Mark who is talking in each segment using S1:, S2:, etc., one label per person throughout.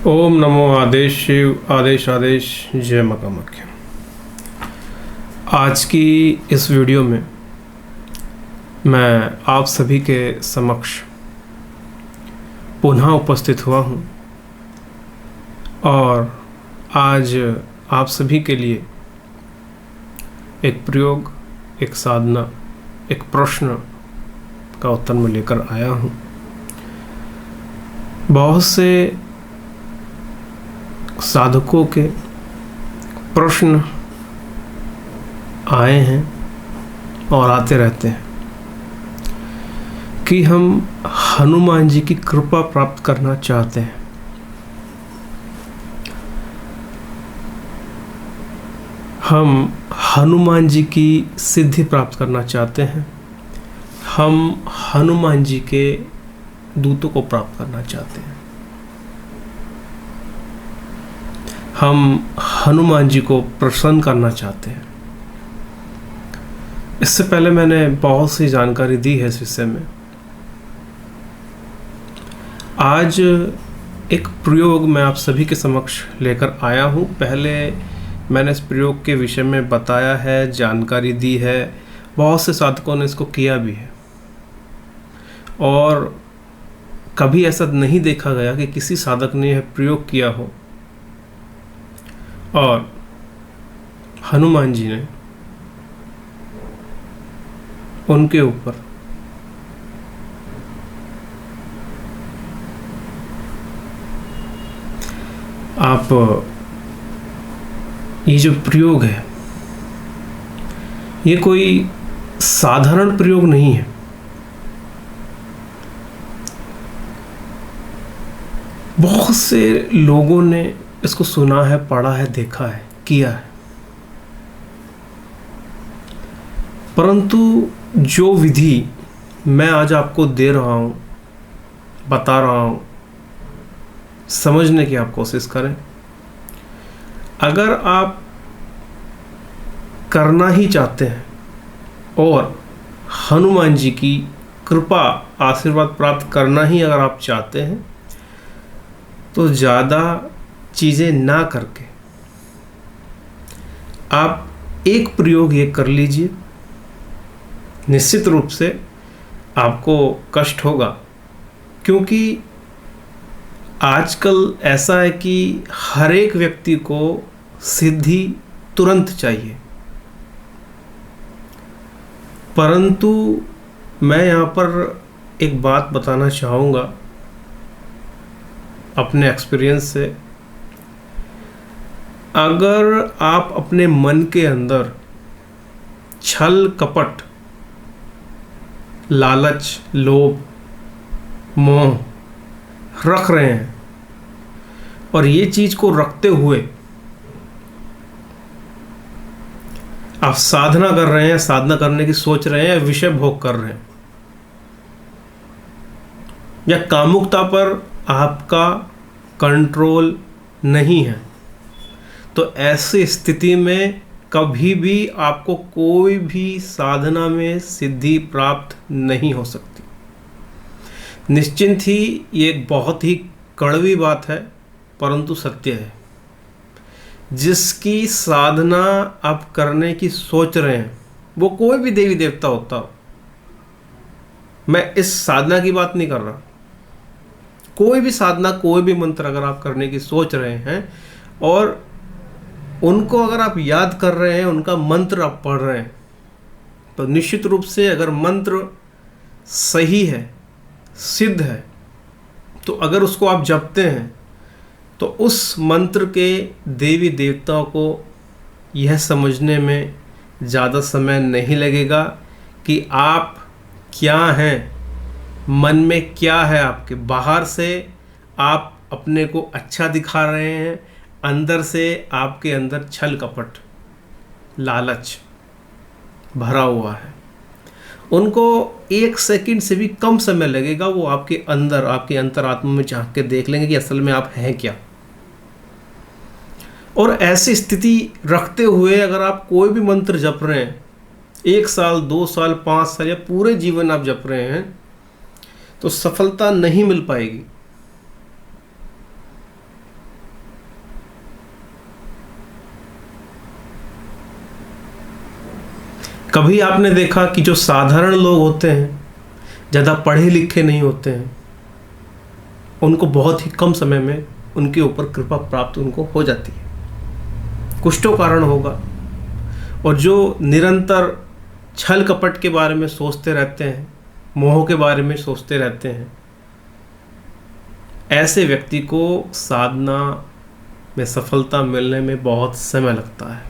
S1: ओम नमो आदेश शिव आदेश आदेश जय मकामख्य। आज की इस वीडियो में मैं आप सभी के समक्ष पुनः उपस्थित हुआ हूँ और आज आप सभी के लिए एक प्रयोग, एक साधना, एक प्रश्न का उत्तर मैं लेकर आया हूँ। बहुत से साधकों के प्रश्न आए हैं और आते रहते हैं कि हम हनुमान जी की कृपा प्राप्त करना चाहते हैं। हम हनुमान जी की सिद्धि प्राप्त करना चाहते हैं। हम हनुमान जी के दूतों को प्राप्त करना चाहते हैं। हम हनुमान जी को प्रसन्न करना चाहते हैं। इससे पहले मैंने बहुत सी जानकारी दी है इस विषय में। आज एक प्रयोग मैं आप सभी के समक्ष लेकर आया हूँ। पहले मैंने इस प्रयोग के विषय में बताया है, जानकारी दी है। बहुत से साधकों ने इसको किया भी है और कभी ऐसा नहीं देखा गया कि किसी साधक ने यह प्रयोग किया हो और हनुमान जी ने उनके ऊपर आप ये जो प्रयोग है, ये कोई साधारण प्रयोग नहीं है। बहुत से लोगों ने इसको सुना है, पढ़ा है, देखा है, किया है, परंतु जो विधि मैं आज आपको दे रहा हूँ, बता रहा हूँ, समझने की आप कोशिश करें। अगर आप करना ही चाहते हैं और हनुमान जी की कृपा, आशीर्वाद प्राप्त करना ही अगर आप चाहते हैं तो ज़्यादा चीज़ें ना करके आप एक प्रयोग ये कर लीजिए। निश्चित रूप से आपको कष्ट होगा, क्योंकि आजकल ऐसा है कि हर एक व्यक्ति को सिद्धि तुरंत चाहिए। परंतु मैं यहाँ पर एक बात बताना चाहूँगा अपने एक्सपीरियंस से। अगर आप अपने मन के अंदर छल, कपट, लालच, लोभ, मोह रख रहे हैं और ये चीज को रखते हुए आप साधना कर रहे हैं, साधना करने की सोच रहे हैं, विषय भोग कर रहे हैं या कामुकता पर आपका कंट्रोल नहीं है, तो ऐसी स्थिति में कभी भी आपको कोई भी साधना में सिद्धि प्राप्त नहीं हो सकती। निश्चिंत ही ये एक बहुत ही कड़वी बात है, परंतु सत्य है। जिसकी साधना आप करने की सोच रहे हैं, वो कोई भी देवी देवता होता हो, मैं इस साधना की बात नहीं कर रहा, कोई भी साधना, कोई भी मंत्र अगर आप करने की सोच रहे हैं और उनको अगर आप याद कर रहे हैं, उनका मंत्र आप पढ़ रहे हैं, तो निश्चित रूप से अगर मंत्र सही है, सिद्ध है, तो अगर उसको आप जपते हैं तो उस मंत्र के देवी देवताओं को यह समझने में ज़्यादा समय नहीं लगेगा कि आप क्या हैं, मन में क्या है आपके। बाहर से आप अपने को अच्छा दिखा रहे हैं, अंदर से आपके अंदर छल, कपट, लालच भरा हुआ है। उनको एक सेकंड से भी कम समय लगेगा, वो आपके अंदर, आपके अंतरात्मा में झांक के देख लेंगे कि असल में आप हैं क्या। और ऐसी स्थिति रखते हुए अगर आप कोई भी मंत्र जप रहे हैं, 1 साल, 2 साल, 5 साल या पूरे जीवन आप जप रहे हैं, तो सफलता नहीं मिल पाएगी। कभी आपने देखा कि जो साधारण लोग होते हैं, ज़्यादा पढ़े लिखे नहीं होते हैं, उनको बहुत ही कम समय में उनके ऊपर कृपा प्राप्त उनको हो जाती है। कुछ तो कारण होगा। और जो निरंतर छल कपट के बारे में सोचते रहते हैं, मोह के बारे में सोचते रहते हैं, ऐसे व्यक्ति को साधना में सफलता मिलने में बहुत समय लगता है।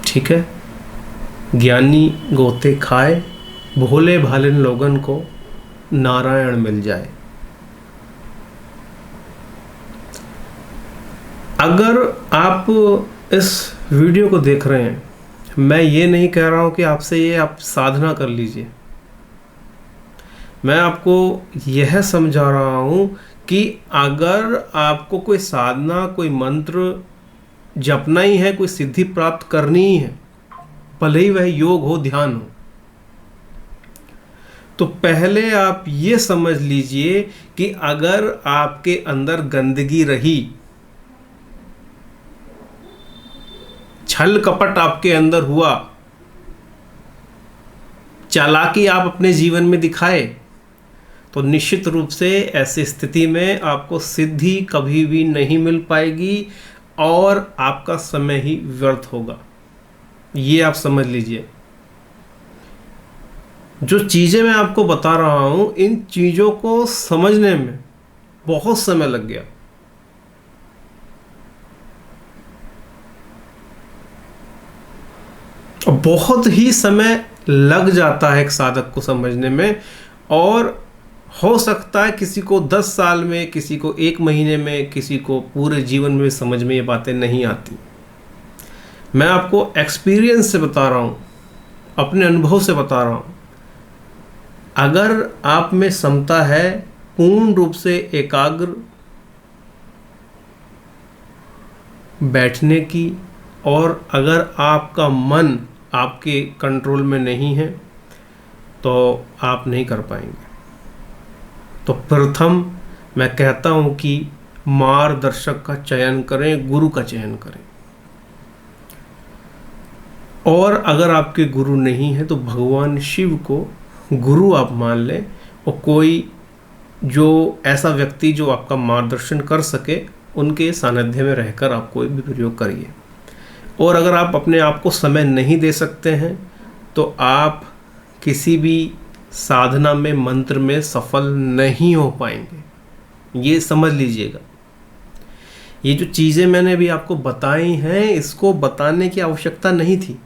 S1: ठीक है, ज्ञानी गोते खाए, भोले भाले लोगन को नारायण मिल जाए। अगर आप इस वीडियो को देख रहे हैं, मैं ये नहीं कह रहा हूँ कि आपसे ये आप साधना कर लीजिए। मैं आपको यह समझा रहा हूँ कि अगर आपको कोई साधना, कोई मंत्र जपना ही है, कोई सिद्धि प्राप्त करनी ही है, भले ही वह योग हो, ध्यान हो, तो पहले आप ये समझ लीजिए कि अगर आपके अंदर गंदगी रही, छल कपट आपके अंदर हुआ, चालाकी आप अपने जीवन में दिखाए, तो निश्चित रूप से ऐसी स्थिति में आपको सिद्धि कभी भी नहीं मिल पाएगी और आपका समय ही व्यर्थ होगा। ये आप समझ लीजिए। जो चीज़ें मैं आपको बता रहा हूँ, इन चीज़ों को समझने में बहुत समय लग गया। बहुत ही समय लग जाता है एक साधक को समझने में, और हो सकता है किसी को 10 साल में, किसी को 1 महीने में, किसी को पूरे जीवन में समझ में ये बातें नहीं आती। मैं आपको एक्सपीरियंस से बता रहा हूँ, अपने अनुभव से बता रहा हूँ। अगर आप में क्षमता है पूर्ण रूप से एकाग्र बैठने की, और अगर आपका मन आपके कंट्रोल में नहीं है, तो आप नहीं कर पाएंगे। तो प्रथम मैं कहता हूं कि मार्गदर्शक का चयन करें, गुरु का चयन करें। और अगर आपके गुरु नहीं है तो भगवान शिव को गुरु आप मान लें, और कोई जो ऐसा व्यक्ति जो आपका मार्गदर्शन कर सके, उनके सानिध्य में रहकर आप कोई भी प्रयोग करिए। और अगर आप अपने आप को समय नहीं दे सकते हैं, तो आप किसी भी साधना में, मंत्र में सफल नहीं हो पाएंगे। ये समझ लीजिएगा। ये जो चीज़ें मैंने अभी आपको बताई हैं, इसको बताने की आवश्यकता नहीं थी,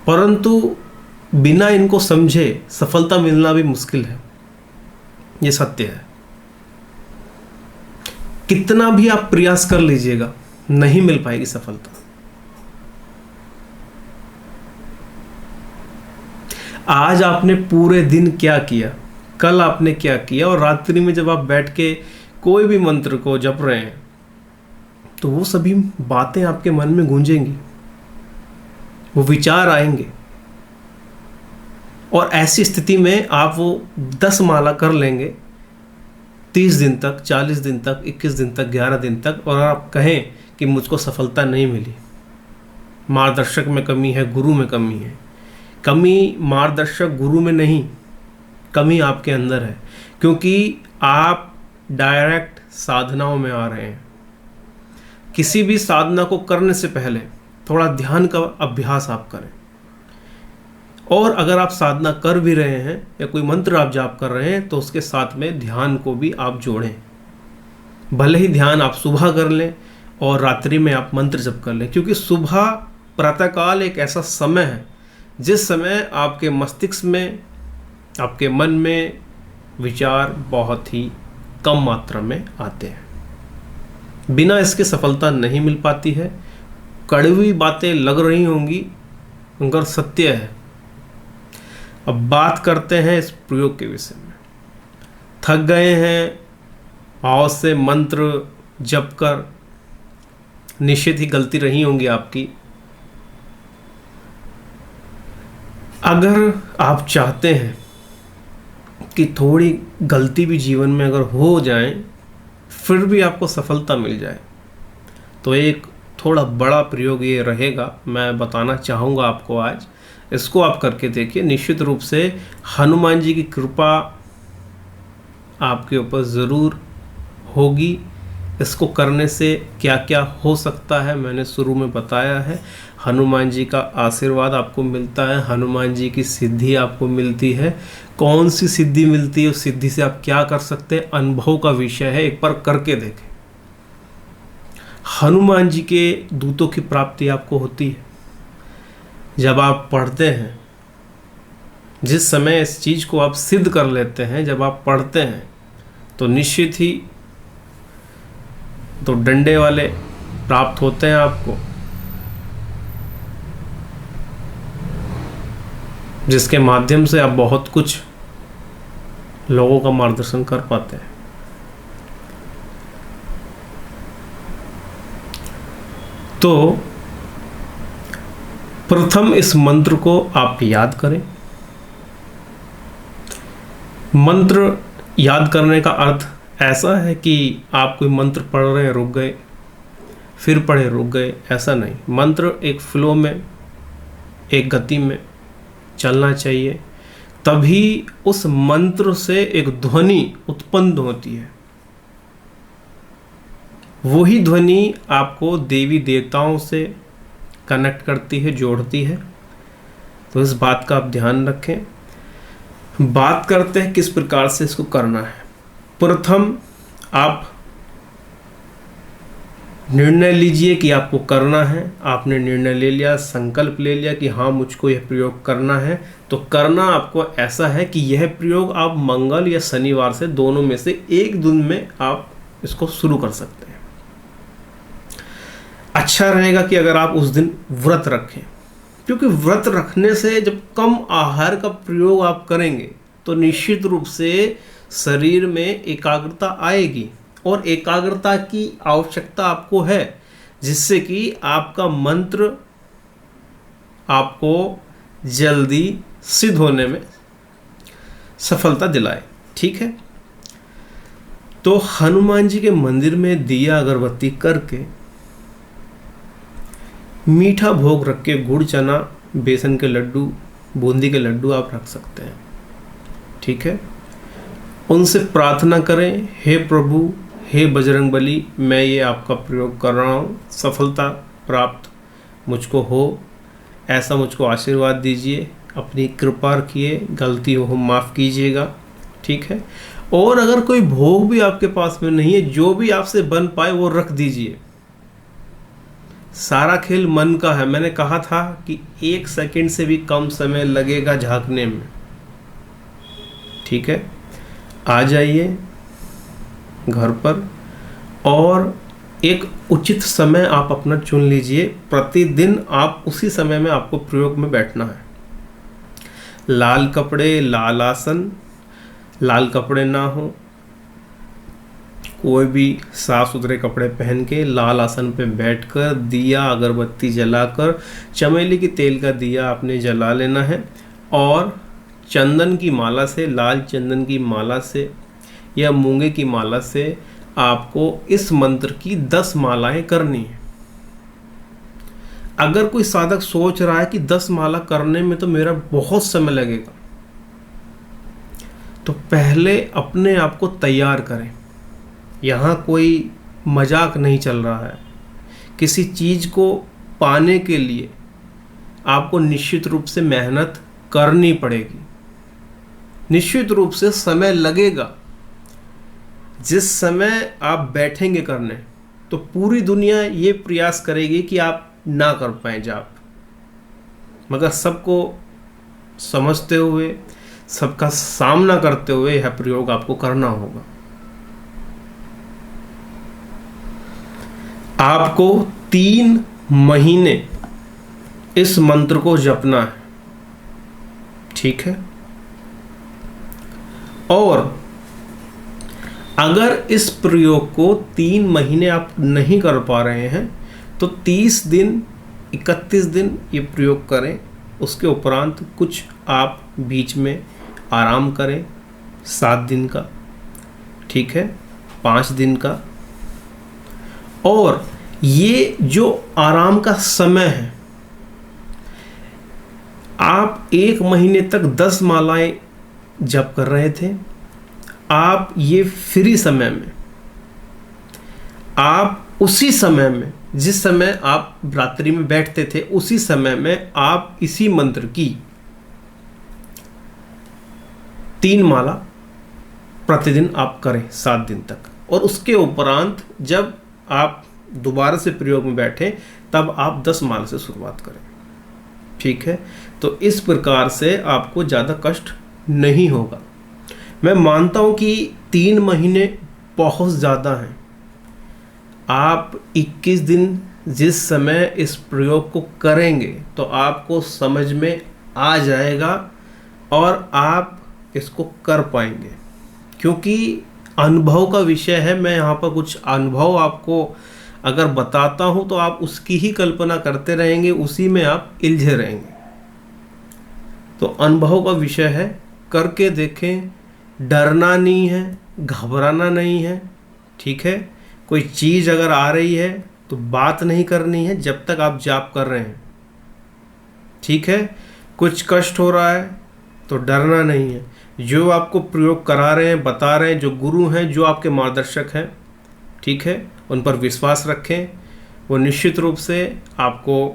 S1: परंतु बिना इनको समझे सफलता मिलना भी मुश्किल है। ये सत्य है। कितना भी आप प्रयास कर लीजिएगा, नहीं मिल पाएगी सफलता। आज आपने पूरे दिन क्या किया, कल आपने क्या किया, और रात्रि में जब आप बैठ के कोई भी मंत्र को जप रहे हैं, तो वो सभी बातें आपके मन में गूंजेंगी, वो विचार आएंगे। और ऐसी स्थिति में आप वो 10 माला कर लेंगे 30 दिन तक, 40 दिन तक, 21 दिन तक, 11 दिन तक, और आप कहें कि मुझको सफलता नहीं मिली, मार्गदर्शक में कमी है, गुरु में कमी है। कमी मार्गदर्शक गुरु में नहीं, कमी आपके अंदर है, क्योंकि आप डायरेक्ट साधनाओं में आ रहे हैं। किसी भी साधना को करने से पहले थोड़ा ध्यान का अभ्यास आप करें। और अगर आप साधना कर भी रहे हैं या कोई मंत्र आप जाप कर रहे हैं, तो उसके साथ में ध्यान को भी आप जोड़ें। भले ही ध्यान आप सुबह कर लें और रात्रि में आप मंत्र जप कर लें, क्योंकि सुबह प्रातःकाल एक ऐसा समय है जिस समय आपके मस्तिष्क में, आपके मन में विचार बहुत ही कम मात्रा में आते हैं। बिना इसके सफलता नहीं मिल पाती है। कड़वी बातें लग रही होंगी, मगर सत्य है। अब बात करते हैं इस प्रयोग के विषय में। थक गए हैं भाव से मंत्र जप कर, निश्चित ही गलती रही होंगी आपकी। अगर आप चाहते हैं कि थोड़ी गलती भी जीवन में अगर हो जाए फिर भी आपको सफलता मिल जाए। तो एक थोड़ा बड़ा प्रयोग ये रहेगा, मैं बताना चाहूँगा आपको आज। इसको आप करके देखिए, निश्चित रूप से हनुमान जी की कृपा आपके ऊपर ज़रूर होगी। इसको करने से क्या क्या हो सकता है मैंने शुरू में बताया है। हनुमान जी का आशीर्वाद आपको मिलता है, हनुमान जी की सिद्धि आपको मिलती है। कौन सी सिद्धि मिलती है, उस सिद्धि से आप क्या कर सकते हैं, अनुभव का विषय है, एक बार करके देखें। हनुमान जी के दूतों की प्राप्ति आपको होती है जब आप पढ़ते हैं। जिस समय इस चीज़ को आप सिद्ध कर लेते हैं, जब आप पढ़ते हैं, तो निश्चित ही तो डंडे वाले प्राप्त होते हैं आपको, जिसके माध्यम से आप बहुत कुछ लोगों का मार्गदर्शन कर पाते हैं। तो प्रथम इस मंत्र को आप याद करें। मंत्र याद करने का अर्थ ऐसा है कि आप कोई मंत्र पढ़ रहे हैं, रुक गए, फिर पढ़े, रुक गए, ऐसा नहीं। मंत्र एक फ्लो में, एक गति में चलना चाहिए, तभी उस मंत्र से एक ध्वनि उत्पन्न होती है। वही ध्वनि आपको देवी देवताओं से कनेक्ट करती है, जोड़ती है। तो इस बात का आप ध्यान रखें। बात करते हैं किस प्रकार से इसको करना है। प्रथम आप निर्णय लीजिए कि आपको करना है। आपने निर्णय ले लिया, संकल्प ले लिया कि हाँ मुझको यह प्रयोग करना है। तो करना आपको ऐसा है कि यह प्रयोग आप मंगल या शनिवार से, दोनों में से एक दिन में आप इसको शुरू कर सकते हैं। अच्छा रहेगा कि अगर आप उस दिन व्रत रखें, क्योंकि व्रत रखने से जब कम आहार का प्रयोग आप करेंगे तो निश्चित रूप से शरीर में एकाग्रता आएगी, और एकाग्रता की आवश्यकता आपको है, जिससे कि आपका मंत्र आपको जल्दी सिद्ध होने में सफलता दिलाए। ठीक है, तो हनुमान जी के मंदिर में दिया अगरबत्ती करके मीठा भोग रख के गुड़, चना, बेसन के लड्डू, बूंदी के लड्डू आप रख सकते हैं। ठीक है, उनसे प्रार्थना करें, हे प्रभु, हे बजरंगबली, मैं ये आपका प्रयोग कर रहा हूँ, सफलता प्राप्त मुझको हो, ऐसा मुझको आशीर्वाद दीजिए, अपनी कृपा रखिए, गलती हो माफ़ कीजिएगा। ठीक है, और अगर कोई भोग भी आपके पास में नहीं है, जो भी आपसे बन पाए वो रख दीजिए। सारा खेल मन का है। मैंने कहा था कि 1 सेकंड से भी कम समय लगेगा झांकने में। ठीक है, आ जाइए घर पर और एक उचित समय आप अपना चुन लीजिए। प्रतिदिन आप उसी समय में आपको प्रयोग में बैठना है। लाल कपड़े, लाल आसन, लाल कपड़े ना हो, कोई भी साफ सुथरे कपड़े पहन के लाल आसन पे बैठकर दिया अगरबत्ती जलाकर, चमेली की तेल का दिया आपने जला लेना है, और चंदन की माला से, लाल चंदन की माला से या मूंगे की माला से आपको इस मंत्र की 10 मालाएं करनी है। अगर कोई साधक सोच रहा है कि 10 माला करने में तो मेरा बहुत समय लगेगा, तो पहले अपने आप को तैयार करें। यहाँ कोई मजाक नहीं चल रहा है। किसी चीज़ को पाने के लिए आपको निश्चित रूप से मेहनत करनी पड़ेगी, निश्चित रूप से समय लगेगा। जिस समय आप बैठेंगे करने, तो पूरी दुनिया ये प्रयास करेगी कि आप ना कर पाएं जाप, मगर सबको समझते हुए, सबका सामना करते हुए यह प्रयोग आपको करना होगा। आपको 3 महीने इस मंत्र को जपना है। ठीक है, और अगर इस प्रयोग को 3 महीने आप नहीं कर पा रहे हैं तो 30 दिन, 31 दिन ये प्रयोग करें। उसके उपरांत कुछ आप बीच में आराम करें, 7 दिन का, ठीक है, 5 दिन का। और ये जो आराम का समय है, आप 1 महीने तक 10 मालाएं जप कर रहे थे, आप ये फ्री समय में, आप उसी समय में, जिस समय आप रात्रि में बैठते थे, उसी समय में आप इसी मंत्र की 3 माला प्रतिदिन आप करें 7 दिन तक। और उसके उपरांत जब आप दोबारा से प्रयोग में बैठें तब आप 10 माला से शुरुआत करें, ठीक है। तो इस प्रकार से आपको ज़्यादा कष्ट नहीं होगा। मैं मानता हूँ कि 3 महीने बहुत ज़्यादा हैं। आप 21 दिन जिस समय इस प्रयोग को करेंगे तो आपको समझ में आ जाएगा और आप इसको कर पाएंगे, क्योंकि अनुभव का विषय है। मैं यहाँ पर कुछ अनुभव आपको अगर बताता हूँ तो आप उसकी ही कल्पना करते रहेंगे, उसी में आप इल्झे रहेंगे। तो अनुभव का विषय है, करके देखें। डरना नहीं है, घबराना नहीं है, ठीक है। कोई चीज़ अगर आ रही है तो बात नहीं करनी है जब तक आप जाप कर रहे हैं, ठीक है। कुछ कष्ट हो रहा है तो डरना नहीं है। जो आपको प्रयोग करा रहे हैं, बता रहे हैं, जो गुरु हैं, जो आपके मार्गदर्शक हैं, ठीक है, उन पर विश्वास रखें। वो निश्चित रूप से आपको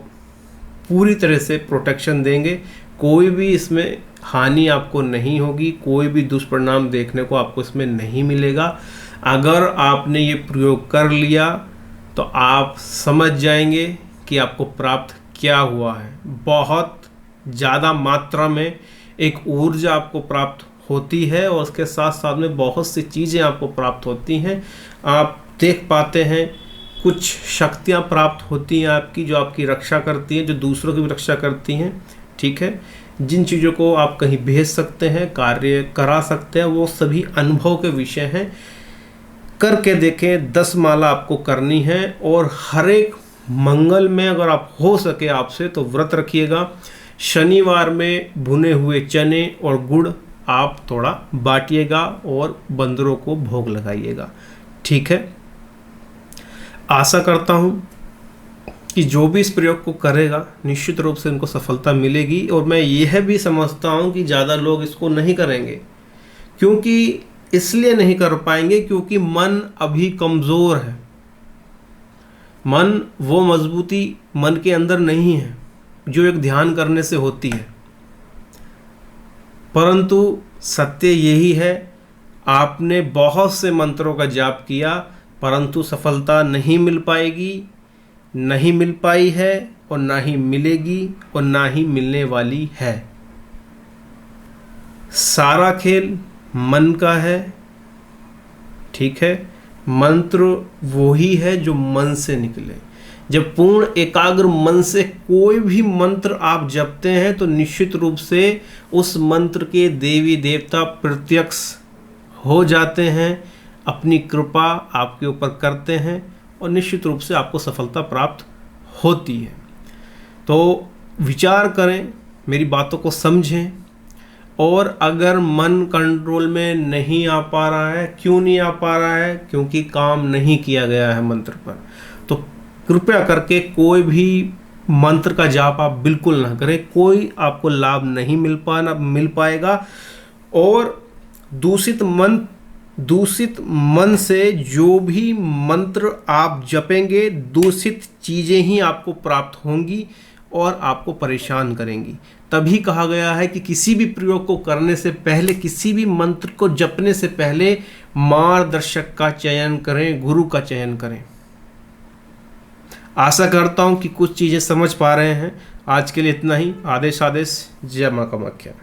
S1: पूरी तरह से प्रोटेक्शन देंगे। कोई भी इसमें हानि आपको नहीं होगी, कोई भी दुष्परिणाम देखने को आपको इसमें नहीं मिलेगा। अगर आपने ये प्रयोग कर लिया तो आप समझ जाएंगे कि आपको प्राप्त क्या हुआ है। बहुत ज़्यादा मात्रा में एक ऊर्जा आपको प्राप्त होती है और उसके साथ साथ में बहुत सी चीज़ें आपको प्राप्त होती हैं। आप देख पाते हैं, कुछ शक्तियाँ प्राप्त होती हैं आपकी, जो आपकी रक्षा करती हैं, जो दूसरों की भी रक्षा करती हैं, ठीक है। जिन चीज़ों को आप कहीं भेज सकते हैं, कार्य करा सकते हैं, वो सभी अनुभव के विषय हैं। करके देखें। 10 माला आपको करनी है और हर एक मंगल में अगर आप हो सके आपसे तो व्रत रखिएगा। शनिवार में भुने हुए चने और गुड़ आप थोड़ा बांटिएगा और बंदरों को भोग लगाइएगा, ठीक है। आशा करता हूँ कि जो भी इस प्रयोग को करेगा निश्चित रूप से उनको सफलता मिलेगी। और मैं यह भी समझता हूँ कि ज़्यादा लोग इसको नहीं करेंगे, क्योंकि इसलिए नहीं कर पाएंगे क्योंकि मन अभी कमज़ोर है। मन, वो मजबूती मन के अंदर नहीं है जो एक ध्यान करने से होती है। परंतु सत्य यही है, आपने बहुत से मंत्रों का जाप किया परंतु सफलता नहीं मिल पाएगी, नहीं मिल पाई है और ना ही मिलेगी और ना ही मिलने वाली है। सारा खेल मन का है, ठीक है। मंत्र वो ही है जो मन से निकले। जब पूर्ण एकाग्र मन से कोई भी मंत्र आप जपते हैं तो निश्चित रूप से उस मंत्र के देवी देवता प्रत्यक्ष हो जाते हैं, अपनी कृपा आपके ऊपर करते हैं और निश्चित रूप से आपको सफलता प्राप्त होती है। तो विचार करें, मेरी बातों को समझें। और अगर मन कंट्रोल में नहीं आ पा रहा है, क्यों नहीं आ पा रहा है? क्योंकि काम नहीं किया गया है मंत्र पर। तो कृपया करके कोई भी मंत्र का जाप आप बिल्कुल ना करें, कोई आपको लाभ नहीं मिल पाएगा। और दूषित मन से जो भी मंत्र आप जपेंगे, दूषित चीज़ें ही आपको प्राप्त होंगी और आपको परेशान करेंगी। तभी कहा गया है कि किसी भी प्रयोग को करने से पहले, किसी भी मंत्र को जपने से पहले मार्गदर्शक का चयन करें, गुरु का चयन करें। आशा करता हूं कि कुछ चीज़ें समझ पा रहे हैं। आज के लिए इतना ही। आदेश। जय मां कामाख्या।